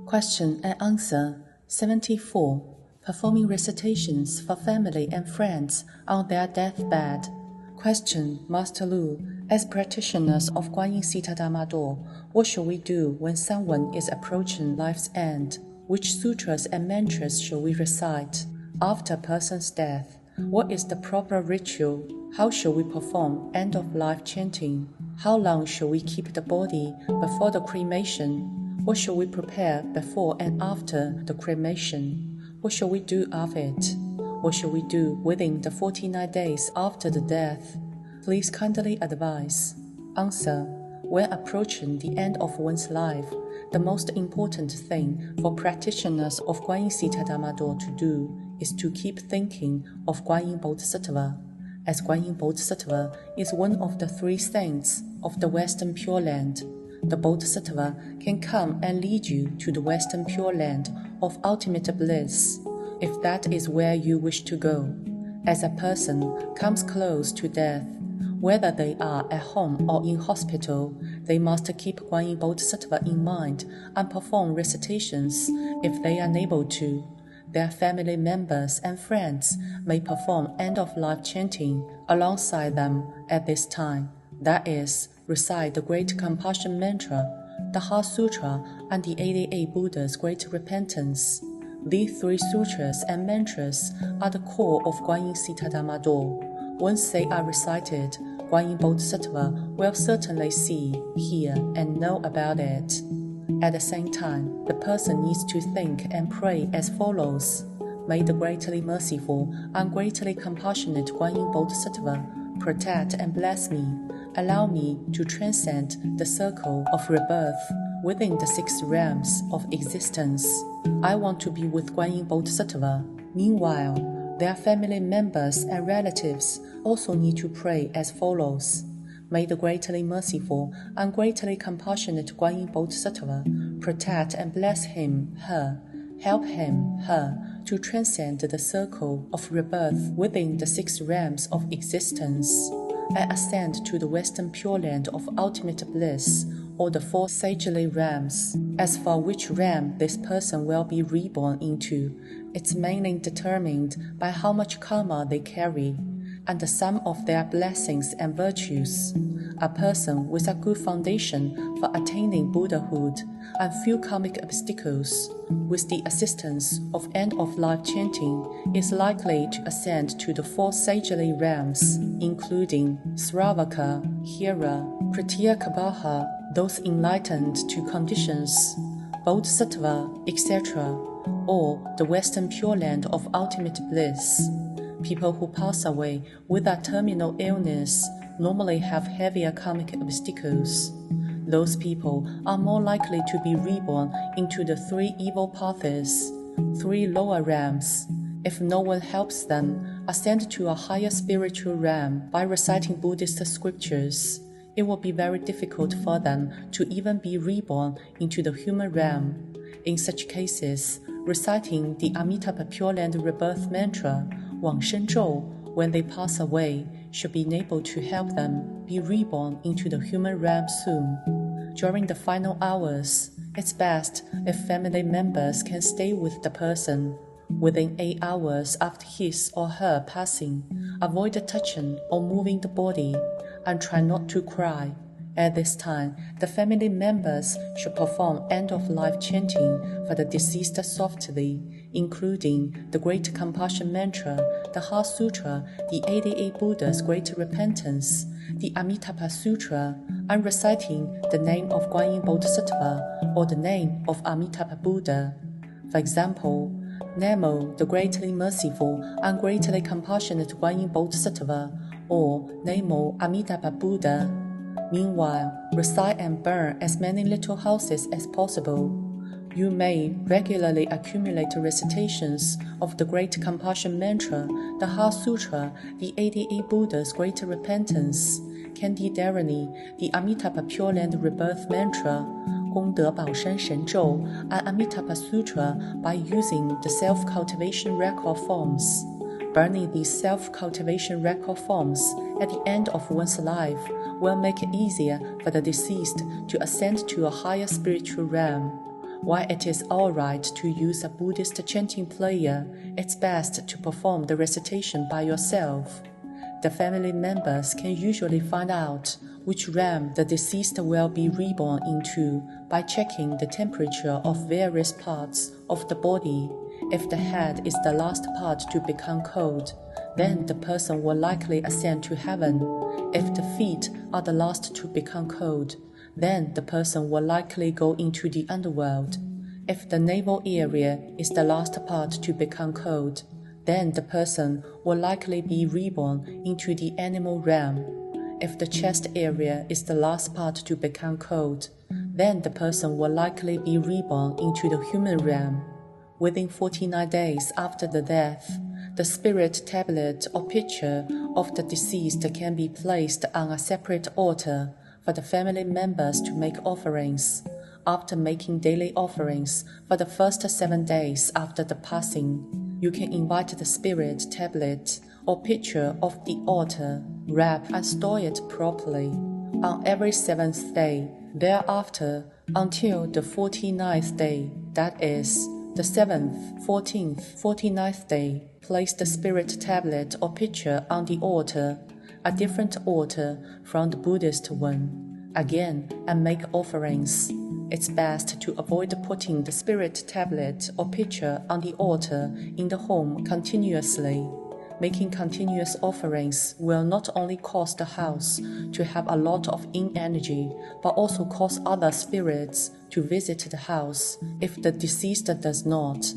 Question and answer 74. Performing recitations for family and friends on their deathbed. Question, Masterlu, as practitioners of Guanyinpusa Dharma door, what should we do when someone is approaching life's end? Which sutras and mantras should we recite? After a person's death, what is the proper ritual? How should we perform end-of-life chanting? How long should we keep the body before the cremation? What should we prepare before and after the cremation? What should we do of it? What should we do within the 49 days after the death? Please kindly advise. Answer. When approaching the end of one's life, the most important thing for practitioners of Guanyinpusa Dharma door to do is to keep thinking of Guanyin Bodhisattva, as Guanyin Bodhisattva is one of the 3 saints of the Western Pure Land. The Bodhisattva can come and lead you to the Western Pure Land of ultimate bliss, if that is where you wish to go. As a person comes close to death, whether they are at home or in hospital, they must keep Guanyin Bodhisattva in mind and perform recitations if they are unable to. Their family members and friends may perform end-of-life chanting alongside them at this time. That is, recite the Great Compassion Mantra, the Heart Sutra, and the 88 Buddha's Great Repentance. These 3 sutras and mantras are the core of Guanyinpusa Dharma door. Once they are recited, Guanyin Bodhisattva will certainly see, hear, and know about it. At the same time, the person needs to think and pray as follows. May the greatly merciful and greatly compassionate Guanyin Bodhisattva protect and bless me. Allow me to transcend the circle of rebirth within the 6 realms of existence. I want to be with Guanyin Bodhisattva. Meanwhile, their family members and relatives also need to pray as follows. May the greatly merciful and greatly compassionate Guanyin Bodhisattva protect and bless him, her, help him, her, to transcend the circle of rebirth within the 6 realms of existence, and ascend to the Western Pure Land of ultimate bliss, or the 4 sagely realms. As for which realm this person will be reborn into, it's mainly determined by how much karma they carry, and the sum of their blessings and virtues. A person with a good foundation for attaining Buddhahood and few karmic obstacles, with the assistance of end-of-life chanting, is likely to ascend to the 4 sagely realms, including Sravaka, Hira, Pratyekabaha, those enlightened to conditions, Bodhisattva, etc., or the Western Pure Land of ultimate bliss. People who pass away with a terminal illness normally have heavier karmic obstacles. Those people are more likely to be reborn into the 3 evil paths, 3 lower realms. If no one helps them ascend to a higher spiritual realm by reciting Buddhist scriptures, it will be very difficult for them to even be reborn into the human realm. In such cases, reciting the Amitabha Pure Land Rebirth Mantra, Wang Shen Zhou, when they pass away, should be able to help them be reborn into the human realm soon. During the final hours, it's best if family members can stay with the person. Within 8 hours after his or her passing, avoid touching or moving the body, and try not to cry. At this time, the family members should perform end-of-life chanting for the deceased softly, including the Great Compassion Mantra, the Heart Sutra, the 88 Buddha's Great Repentance, the Amitabha Sutra, and reciting the name of Guanyin Bodhisattva or the name of Amitabha Buddha. For example, Namo, the greatly merciful and greatly compassionate Guanyin Bodhisattva, or Namo Amitabha Buddha. Meanwhile, recite and burn as many little houses as possible. You may regularly accumulate recitations of the Great Compassion Mantra, the Heart Sutra, the 88 Buddha's Great Repentance, Candidarani, the Amitabha Pure Land Rebirth Mantra, Gongde Baoshan Shen Zhou, and Amitabha Sutra by using the self-cultivation record forms. Burning these self-cultivation record forms at the end of one's life will make it easier for the deceased to ascend to a higher spiritual realm. While it is alright to use a Buddhist chanting player, it's best to perform the recitation by yourself. The family members can usually find out which realm the deceased will be reborn into by checking the temperature of various parts of the body. If the head is the last part to become cold, then the person will likely ascend to heaven. If the feet are the last to become cold, then the person will likely go into the underworld. If the navel area is the last part to become cold, then the person will likely be reborn into the animal realm. If the chest area is the last part to become cold, then the person will likely be reborn into the human realm. Within 49 days after the death, the spirit tablet or picture of the deceased can be placed on a separate altar for the family members to make offerings. After making daily offerings for the first 7 days after the passing, you can invite the spirit tablet or picture of the altar, wrap and store it properly. On every 7th day thereafter, until the 49th day, that is, the 7th, 14th, 49th day, place the spirit tablet or picture on the altar, a different altar from the Buddhist one, again, and make offerings. It's best to avoid putting the spirit tablet or picture on the altar in the home continuously. Making continuous offerings will not only cause the house to have a lot of yin energy, but also cause other spirits to visit the house if the deceased does not,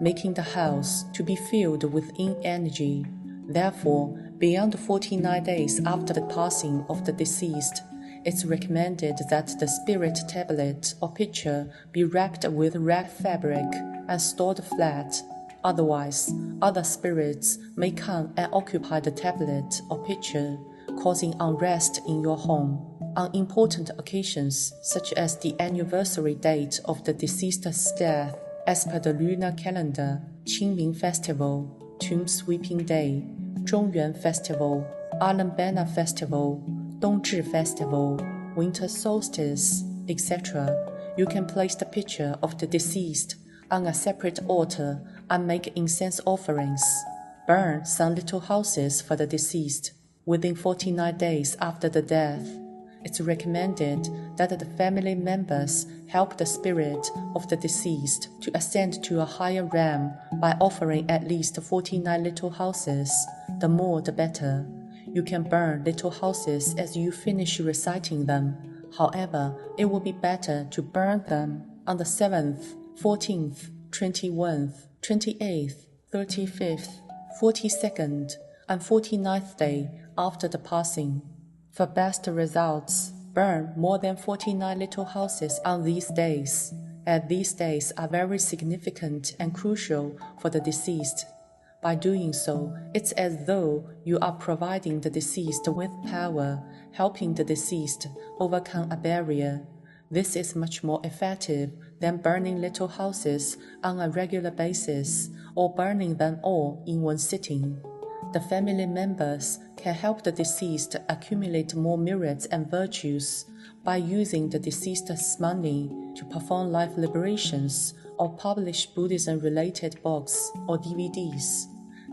making the house to be filled with yin energy. Therefore, beyond 49 days after the passing of the deceased, it's recommended that the spirit tablet or picture be wrapped with red fabric and stored flat. Otherwise, other spirits may come and occupy the tablet or picture, causing unrest in your home. On important occasions, such as the anniversary date of the deceased's death, as per the lunar calendar, Qingming Festival, Tomb Sweeping Day, Zhongyuan Festival, Alambana Festival, Dongzhi Festival, Winter Solstice, etc., you can place the picture of the deceased on a separate altar and make incense offerings. Burn some little houses for the deceased within 49 days after the death. It's recommended that the family members help the spirit of the deceased to ascend to a higher realm by offering at least 49 little houses. The more the better. You can burn little houses as you finish reciting them. However, it will be better to burn them on the 7th, 14th, 21st, 28th, 35th, 42nd, and 49th day after the passing. For best results, burn more than 49 little houses on these days, as these days are very significant and crucial for the deceased. By doing so, it's as though you are providing the deceased with power, helping the deceased overcome a barrier. This is much more effective than burning little houses on a regular basis or burning them all in one sitting. The family members can help the deceased accumulate more merits and virtues by using the deceased's money to perform life liberations or publish Buddhism-related books or DVDs.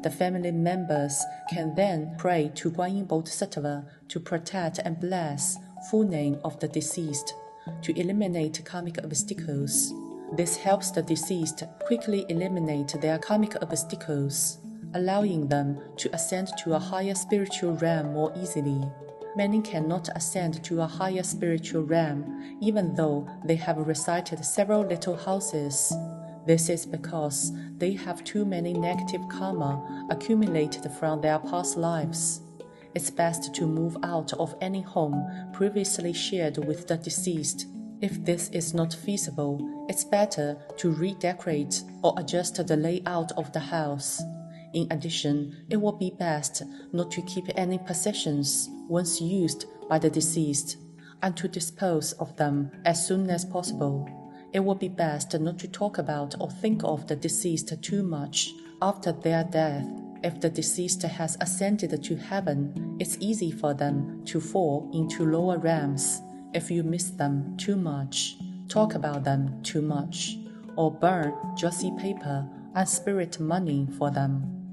The family members can then pray to Guanyinpusa to protect and bless full name of the deceased, to eliminate karmic obstacles. This helps the deceased quickly eliminate their karmic obstacles, allowing them to ascend to a higher spiritual realm more easily. Many cannot ascend to a higher spiritual realm even though they have recited several little houses. This is because they have too many negative karma accumulated from their past lives. It's best to move out of any home previously shared with the deceased. If this is not feasible, it's better to redecorate or adjust the layout of the house. In addition, it will be best not to keep any possessions once used by the deceased, and to dispose of them as soon as possible. It will be best not to talk about or think of the deceased too much after their death. If the deceased has ascended to heaven, it's easy for them to fall into lower realms if you miss them too much. talk about them too much, or burn glossy paper and spirit money for them.